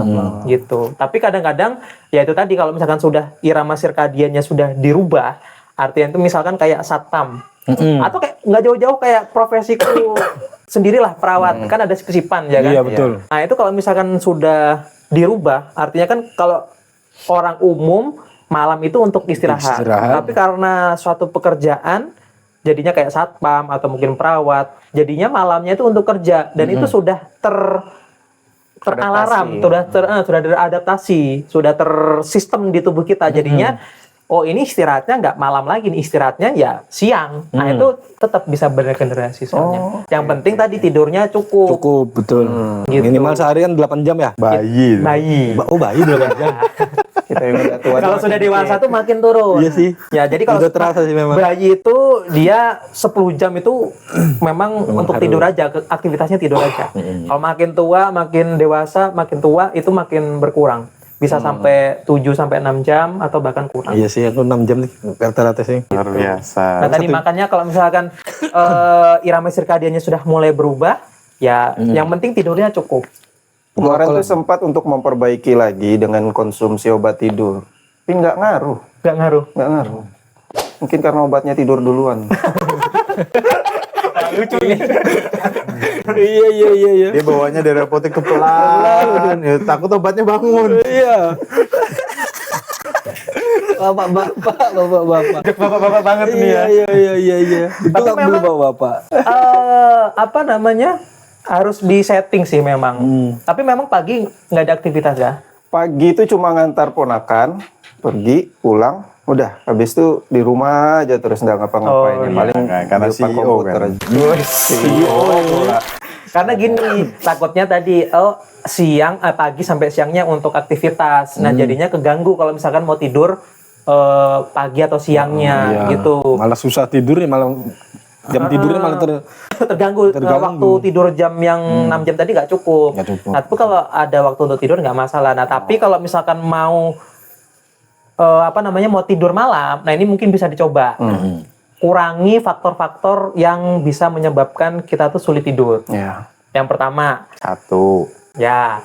gitu. Tapi kadang-kadang ya itu tadi, kalau misalkan sudah irama sirkadiannya sudah dirubah, artinya itu misalkan kayak satpam atau kayak nggak jauh-jauh kayak profesiku sendirilah, perawat kan ada sip-sipan ya kan. Iya, betul. Nah, itu kalau misalkan sudah dirubah, artinya kan kalau orang umum malam itu untuk istirahat. Tapi karena suatu pekerjaan jadinya kayak satpam atau mungkin perawat, jadinya malamnya itu untuk kerja, dan itu sudah teralarm, sudah teradaptasi, sudah tersistem di tubuh kita. Jadinya oh ini istirahatnya nggak malam lagi nih, istirahatnya ya siang. Nah, itu tetap bisa beregenerasi soalnya. Yang penting tadi tidurnya cukup. Cukup, betul. Gitu. Minimal sehari kan 8 jam ya? Bayi. Oh, bayi 8 jam. Kita yang udah tua. Kalau sudah dewasa tuh makin turun. Iya sih. Ya, jadi kalau Udah terasa sih memang. bayi itu dia 10 jam itu memang untuk tidur aja, aktivitasnya tidur aja. Kalau makin tua, makin dewasa, makin tua itu makin berkurang. Bisa sampai 7 sampai 6 jam atau bahkan kurang. Iya sih, aku 6 jam nih rata-rata sih. Luar biasa. Nah, tadi makanya kalau misalkan irama sirkadiannya sudah mulai berubah, ya yang penting tidurnya cukup. Kemarin tuh sempat untuk memperbaiki lagi dengan konsumsi obat tidur, tapi nggak ngaruh. Nggak ngaruh. Mungkin karena obatnya tidur duluan. Lucu nih. Iya. Dia bawanya dari apotek ke pelan. Ya, takut obatnya bangun. Iya. Bapak. Bapak-bapak banget nih ya. Iya. Tapi memang- bapak. Apa namanya? Harus di setting sih memang. Tapi memang pagi nggak ada aktivitas ya. Pagi itu cuma ngantar ponakan, pergi, pulang, udah. Habis itu di rumah aja terus nggak ngapa-ngapain. Oh, Paling iya. Karena di depan CEO komputer kan. aja. CEO. Karena gini, takutnya tadi pagi sampai siangnya untuk aktivitas. Nah, jadinya keganggu kalau misalkan mau tidur pagi atau siangnya gitu. Malah susah tidur nih, malah jam tidurnya malah Terganggu. Waktu tidur jam yang 6 jam tadi nggak cukup. Nggak cukup. Nah, tapi kalau ada waktu untuk tidur nggak masalah. Nah, tapi kalau misalkan mau mau tidur malam, nah ini mungkin bisa dicoba. Kurangi faktor-faktor yang bisa menyebabkan kita tuh sulit tidur. Ya. Yang pertama, Satu. ya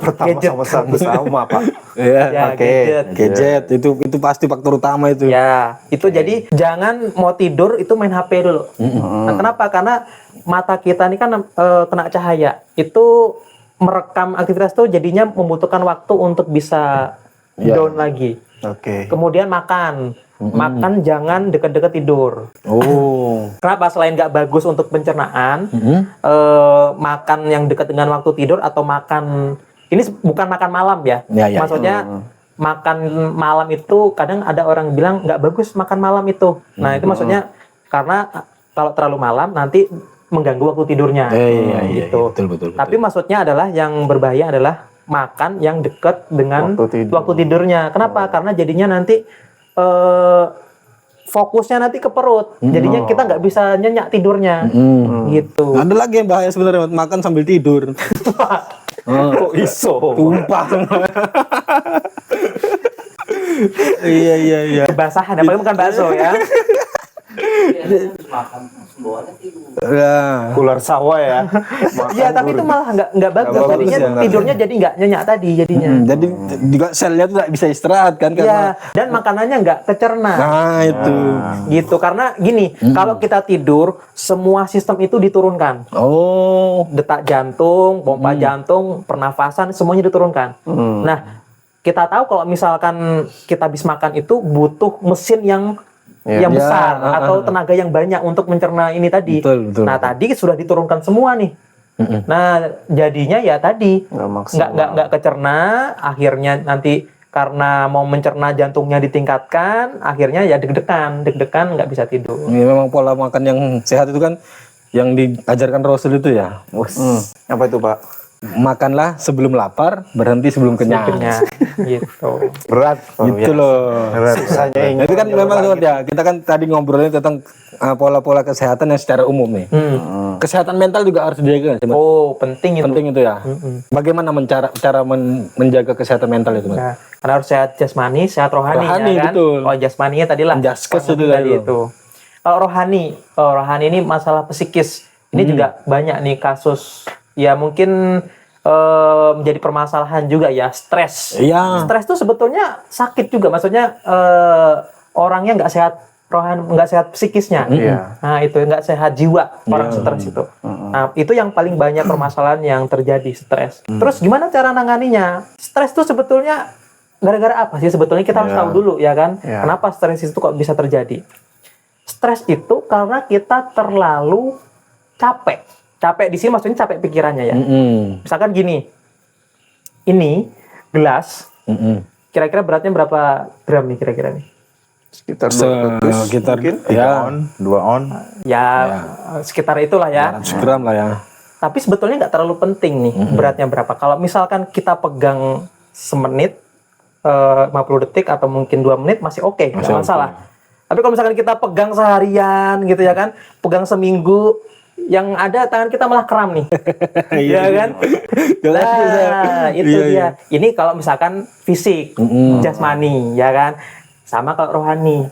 Pertama gadget. sama Pak. Iya. Ya, Oke. gadget. Itu pasti faktor utama itu. Ya, itu jadi jangan mau tidur itu main HP dulu. Nah, kenapa? Karena mata kita ini kan kena cahaya. Itu merekam aktivitas tuh jadinya membutuhkan waktu untuk bisa down lagi. Oke. Kemudian makan. Makan jangan dekat-dekat tidur. Oh. Kenapa? Selain nggak bagus untuk pencernaan, makan yang dekat dengan waktu tidur atau makan ini bukan makan malam ya. Ya. Maksudnya makan malam itu kadang ada orang bilang nggak bagus makan malam itu. Nah itu maksudnya karena kalau terlalu malam nanti mengganggu waktu tidurnya. Iya, gitu. betul. Tapi maksudnya adalah yang berbahaya adalah makan yang dekat dengan waktu tidurnya. Kenapa? Karena jadinya nanti fokusnya nanti ke perut. Jadinya kita nggak bisa nyenyak tidurnya. Gitu. Ada lagi yang bahaya sebenarnya, makan sambil tidur. Kok iso? Tumpah semua. Iya. Kebasahan, apalagi makan bakso ya. Ular sawah ya. Iya, tapi itu malah nggak bagus. Jadinya tidurnya jadi nggak nyenyak tadi jadinya. Jadi juga selnya tuh nggak bisa istirahat kan Iya, karena. dan makanannya nggak kecerna. Nah itu. Gitu, karena gini, kalau kita tidur, semua sistem itu diturunkan. Oh. Detak jantung, pompa jantung, pernafasan, semuanya diturunkan. Nah, kita tahu kalau misalkan kita habis makan itu butuh mesin yang besar atau tenaga yang banyak untuk mencerna ini tadi. Betul. Nah, tadi sudah diturunkan semua nih. Nah, jadinya ya tadi nggak kecerna, akhirnya nanti karena mau mencerna jantungnya ditingkatkan, akhirnya ya deg-degan nggak bisa tidur. Ini memang pola makan yang sehat itu kan yang diajarkan Rasul itu ya. Apa itu, Pak? Makanlah sebelum lapar, berhenti sebelum kenyang. Gitu. Berat. Gitu loh. Susahnya Nah, itu kan memang ya, kita kan tadi ngobrolin tentang pola-pola kesehatan yang secara umum nih. Kesehatan mental juga harus dijaga. Oh, penting itu. Penting itu ya. Bagaimana cara menjaga kesehatan mental itu, Mas? Nah, karena harus sehat jasmani, sehat rohani, Rohani, ya kan? betul. Oh, jasmaninya tadi lah. Jaskes itu tadi tadi itu. Kalau rohani ini masalah psikis. Ini juga banyak nih kasus. Ya mungkin menjadi permasalahan juga ya, stres. Iya. Stres itu sebetulnya sakit juga, maksudnya orangnya nggak sehat rohani, nggak sehat psikisnya. Nah itu nggak sehat jiwa orang stres itu. Nah itu yang paling banyak permasalahan yang terjadi, stres. Terus gimana cara nanganinya? Stres itu sebetulnya gara-gara apa sih? Sebetulnya kita harus tahu dulu ya kan, kenapa stres itu kok bisa terjadi? Stres itu karena kita terlalu capek. Capek di sini maksudnya capek pikirannya ya. Misalkan gini, ini gelas, kira-kira beratnya berapa gram nih kira-kira nih? Sekitar 200 sekitar mungkin. ya 2 on. Ya, sekitar itulah ya. 100 gram lah ya. Tapi sebetulnya nggak terlalu penting nih beratnya berapa. Kalau misalkan kita pegang semenit, 50 detik atau mungkin 2 menit masih oke, nggak masalah. Tapi kalau misalkan kita pegang seharian gitu ya kan, pegang seminggu, yang ada tangan kita malah kram nih. Iya kan? Nah, itu dia. Ini kalau misalkan fisik, jasmani, ya kan? Sama kalau rohani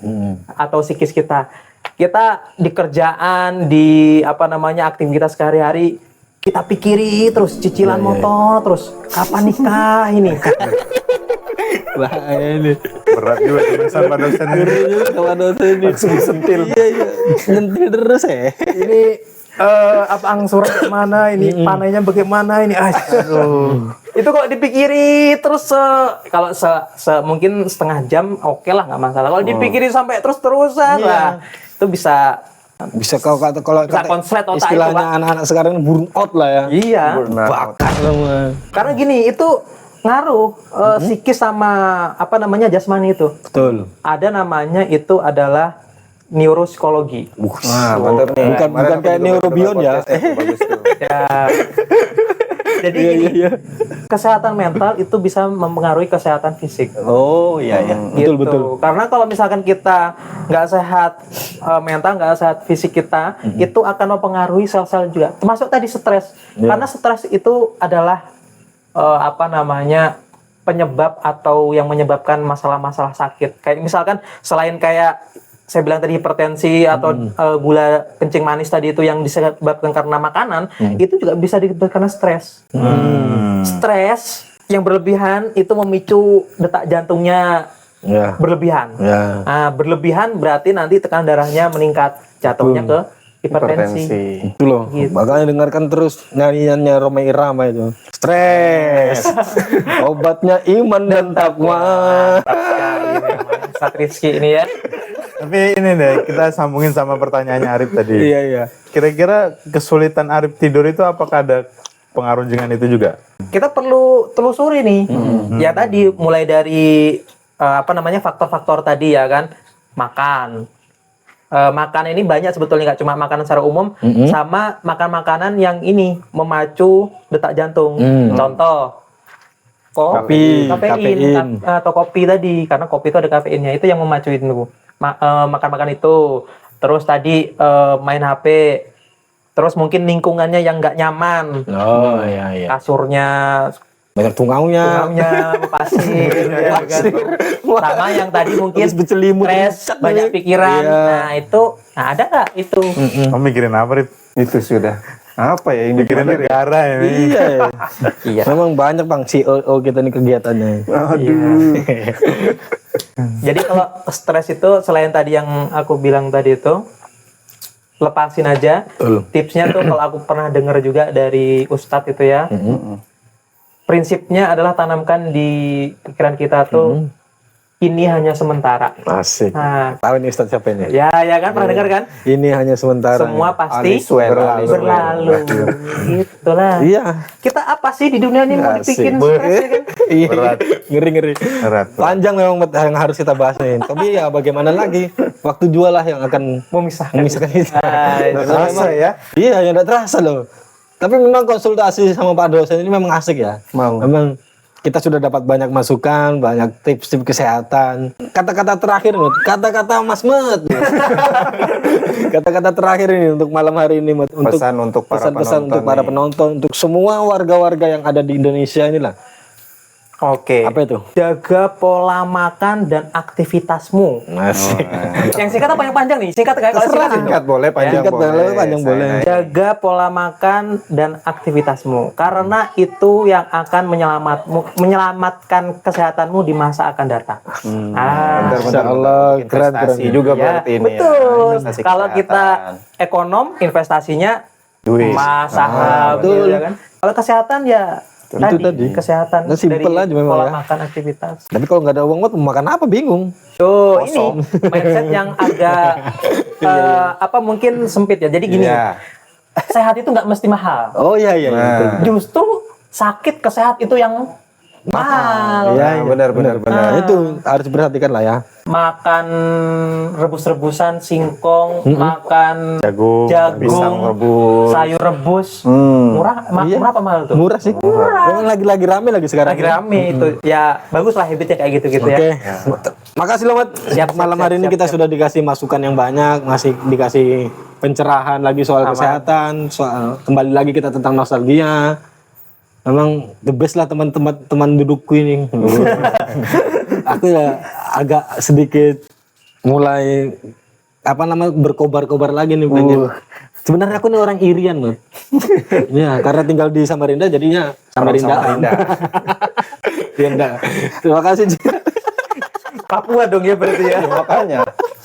atau psikis kita. Kita di kerjaan, di aktivitas sehari-hari, kita pikiri terus cicilan motor, terus kapan nikah ini. Wah, ini Berat juga tulisan Pak dosen. sama dosen ini. Langsung disentil. Iya. Nyentil terus ya. Ini angsuran mana ini, panainya bagaimana ini, aduh. Itu kalau dipikiri terus kalau mungkin setengah jam oke lah, nggak masalah. Kalau dipikiri sampai terus-terusan lah, itu bisa kalau konslet otak istilahnya itu, Pak. anak-anak sekarang burn out lah ya. Iya. Bakar semua. Karena gini, itu ngaruh psikis sama jasmani itu. Betul. Ada namanya itu adalah neuropsikologi. Nah, mantap nih. Bukan kayak neurobion ya. Ya. Jadi kesehatan mental itu bisa mempengaruhi kesehatan fisik. Oh iya. Gitu. Betul. Karena kalau misalkan kita nggak sehat mental, nggak sehat fisik kita, itu akan mempengaruhi sel-sel juga. Termasuk tadi stres. Karena stres itu adalah penyebab atau yang menyebabkan masalah-masalah sakit. Kayak misalkan selain kayak saya bilang tadi hipertensi atau gula kencing manis tadi itu yang disebabkan karena makanan, itu juga bisa disebabkan karena stres. Stres yang berlebihan itu memicu detak jantungnya berlebihan. Nah, berlebihan berarti nanti tekanan darahnya meningkat, jatuhnya ke hipertensi. Itu loh. Gitu. Makanya dengarkan terus nyanyiannya Rhoma Irama itu. Stres. Obatnya iman dan takwa. Ustaz Rizky ini ya. Tapi ini deh, kita sambungin sama pertanyaannya Arif tadi. Iya. Kira-kira kesulitan Arif tidur itu apakah ada pengarunjingan itu juga? Kita perlu telusuri nih. Ya tadi mulai dari faktor-faktor tadi ya kan, makan. Makan ini banyak sebetulnya, nggak cuma makanan secara umum, sama makan makanan yang ini memacu detak jantung. Contoh Kopi, kafein. Atau kopi tadi, karena kopi itu ada kafeinnya, itu yang memacu itu. Makan-makan itu. Terus tadi main HP. Terus mungkin lingkungannya yang nggak nyaman. Oh iya. Kasurnya Banyak tungaunya. pasir, ya kan? Sama yang tadi mungkin stres, banyak pikiran. Nah itu, ada nggak itu? Kamu mikirin apa, Rit? Itu sudah. Apa ya ini? Mikirin negara ini. Iya. Iya. Memang banyak Bang CEO kita nih kegiatannya. Aduh. Jadi kalau stres itu selain tadi yang aku bilang tadi itu, lepasin aja. Tipsnya tuh kalau aku pernah dengar juga dari Ustadz itu ya. Prinsipnya adalah tanamkan di pikiran kita tuh ini hanya sementara. Asik. Nah, Tahu nih Ustadz siapa ini? ya kan pernah dengar kan? Ini hanya sementara. Semua pasti Berlalu. Itulah. Iya. Kita apa sih di dunia ini mau Asik. dibikin stres ya kan? Iya. Berat. Ngeri. Berat. Panjang memang yang harus kita bahas nih. Tapi ya bagaimana lagi? Waktu jual lah yang akan Memisahkan. kita. Nggak terasa ya? Iya, yang tidak terasa loh. Tapi memang konsultasi sama Pak dosen ini memang asik ya. Memang kita sudah dapat banyak masukan, banyak tips-tips kesehatan. Kata-kata terakhir, Mut. Kata-kata Mas Met. Kata-kata terakhir ini untuk malam hari ini, Mut. Pesan untuk para pesan-pesan untuk penonton para nih. penonton, untuk semua warga-warga yang ada di Indonesia inilah. Oke. Apa itu? Jaga pola makan dan aktivitasmu. Asik. Yang singkat apa yang panjang nih? Singkat kayak kalau singkat. Singkat boleh, panjang Singkat boleh. boleh, panjang boleh. Jaga pola makan dan aktivitasmu, karena itu yang akan menyelamatkan kesehatanmu di masa akan datang. Insya Allah, keren. Investasi juga Ya, berarti ini. betul. Ya. Investasi Kalau kita kesehatan. ekonom, investasinya Duit. emas, saham, gitu ya kan. Kalau kesehatan ya tadi. kesehatan Nah, simple dari aja memang pola ya. makan, aktivitas. Tapi kalau nggak ada uang, Mut, mau makan apa bingung. Tuh, ini mindset yang agak mungkin sempit ya. Jadi gini, Iya. sehat itu nggak mesti mahal. Oh iya. Nah. Justru sakit ke sehat itu yang mahal. Iya, Benar. Nah, itu harus diperhatikan lah ya. Makan rebus-rebusan, singkong, makan Jagung. Pisang jagung, rebus. sayur rebus. Murah murah apa mahal tuh? Murah sih. Memang lagi rame lagi sekarang. Lagi rame itu. Ya, bagus lah habitnya kayak gitu-gitu Oke. ya. Makasih loh, Mat. Siap, Malam siap, hari ini siap, kita sudah dikasih masukan yang banyak, masih dikasih pencerahan lagi soal kesehatan, soal kembali lagi kita tentang nostalgia. Memang the best lah teman dudukku ini. Aku ya agak sedikit mulai berkobar-kobar lagi nih pengen. Sebenarnya aku nih orang Irian, Mat. Ya, karena tinggal di Samarinda jadinya Samarinda. Terima kasih. Papua dong ya berarti ya. Makanya.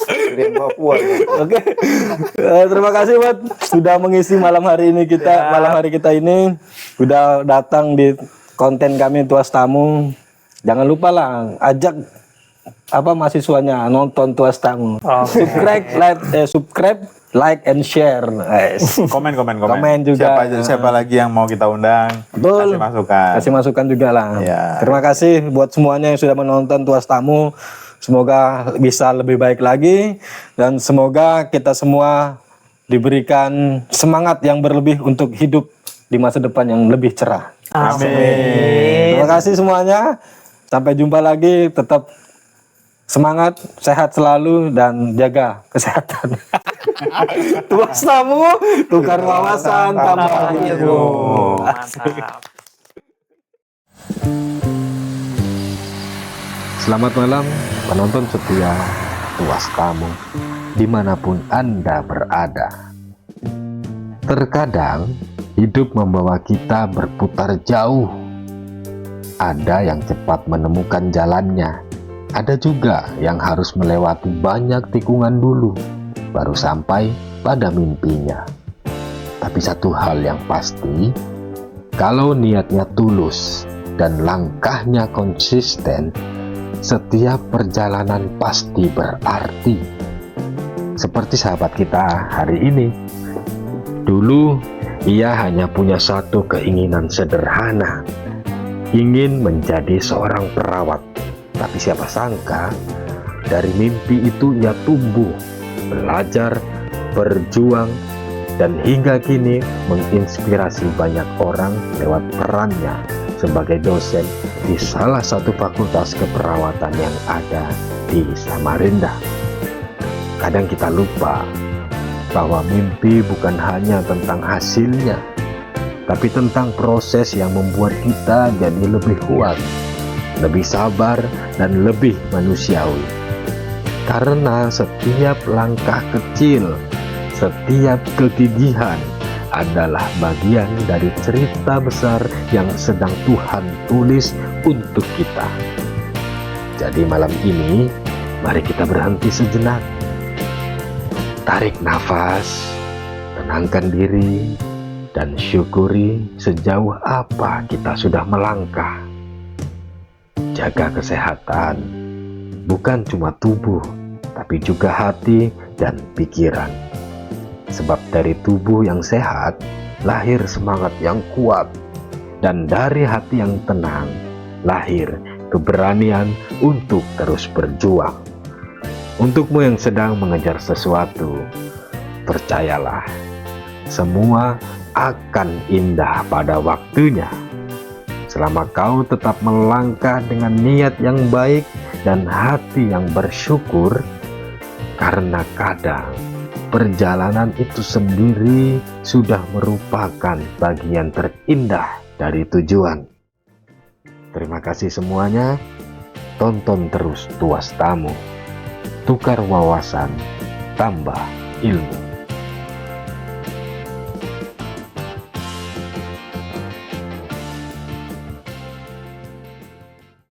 Dari Papua. Oke. Terima kasih Mat sudah mengisi malam hari kita ini. Sudah datang di konten kami Tuas Tamu. Jangan lupa lah ajak mahasiswanya nonton Tuas Tamu. Subscribe, like and share. Komen Komen juga. Siapa lagi yang mau kita undang? Betul. Kasih masukan. Kasih masukan juga lah. Ya. Terima kasih buat semuanya yang sudah menonton Tuas Tamu. Semoga bisa lebih baik lagi dan semoga kita semua diberikan semangat yang berlebih untuk hidup di masa depan yang lebih cerah. Amin. Terima kasih semuanya. Sampai jumpa lagi. Tetap semangat, sehat selalu dan jaga kesehatan. Tuas Tamu, tukar wawasan, tambah ilmu. Mantap. Selamat malam penonton setia Tuas Tamu dimanapun Anda berada. Terkadang hidup membawa kita berputar jauh. Ada yang cepat menemukan jalannya, ada juga yang harus melewati banyak tikungan dulu baru sampai pada mimpinya. Tapi satu hal yang pasti, kalau niatnya tulus dan langkahnya konsisten, setiap perjalanan pasti berarti. Seperti sahabat kita hari ini. Dulu Ia hanya punya satu keinginan sederhana, ingin menjadi seorang perawat. Tapi siapa sangka, dari mimpi itu ia tumbuh, belajar, berjuang, dan hingga kini menginspirasi banyak orang lewat perannya sebagai dosen di salah satu fakultas keperawatan yang ada di Samarinda. Kadang kita lupa bahwa mimpi bukan hanya tentang hasilnya, tapi tentang proses yang membuat kita jadi lebih kuat, lebih sabar, dan lebih manusiawi. Karena setiap langkah kecil, setiap kegigihan adalah bagian dari cerita besar yang sedang Tuhan tulis untuk kita. Jadi malam ini, mari kita berhenti sejenak. Tarik nafas, tenangkan diri, dan syukuri sejauh apa kita sudah melangkah. Jaga kesehatan, bukan cuma tubuh, tapi juga hati dan pikiran. Sebab dari tubuh yang sehat, lahir semangat yang kuat, dan dari hati yang tenang, lahir keberanian untuk terus berjuang. Untukmu yang sedang mengejar sesuatu, percayalah, semua akan indah pada waktunya. Selama kau tetap melangkah dengan niat yang baik dan hati yang bersyukur, karena kadang perjalanan itu sendiri sudah merupakan bagian terindah dari tujuan. Terima kasih semuanya. Tonton terus Tuas Tamu. Tukar wawasan, tambah ilmu.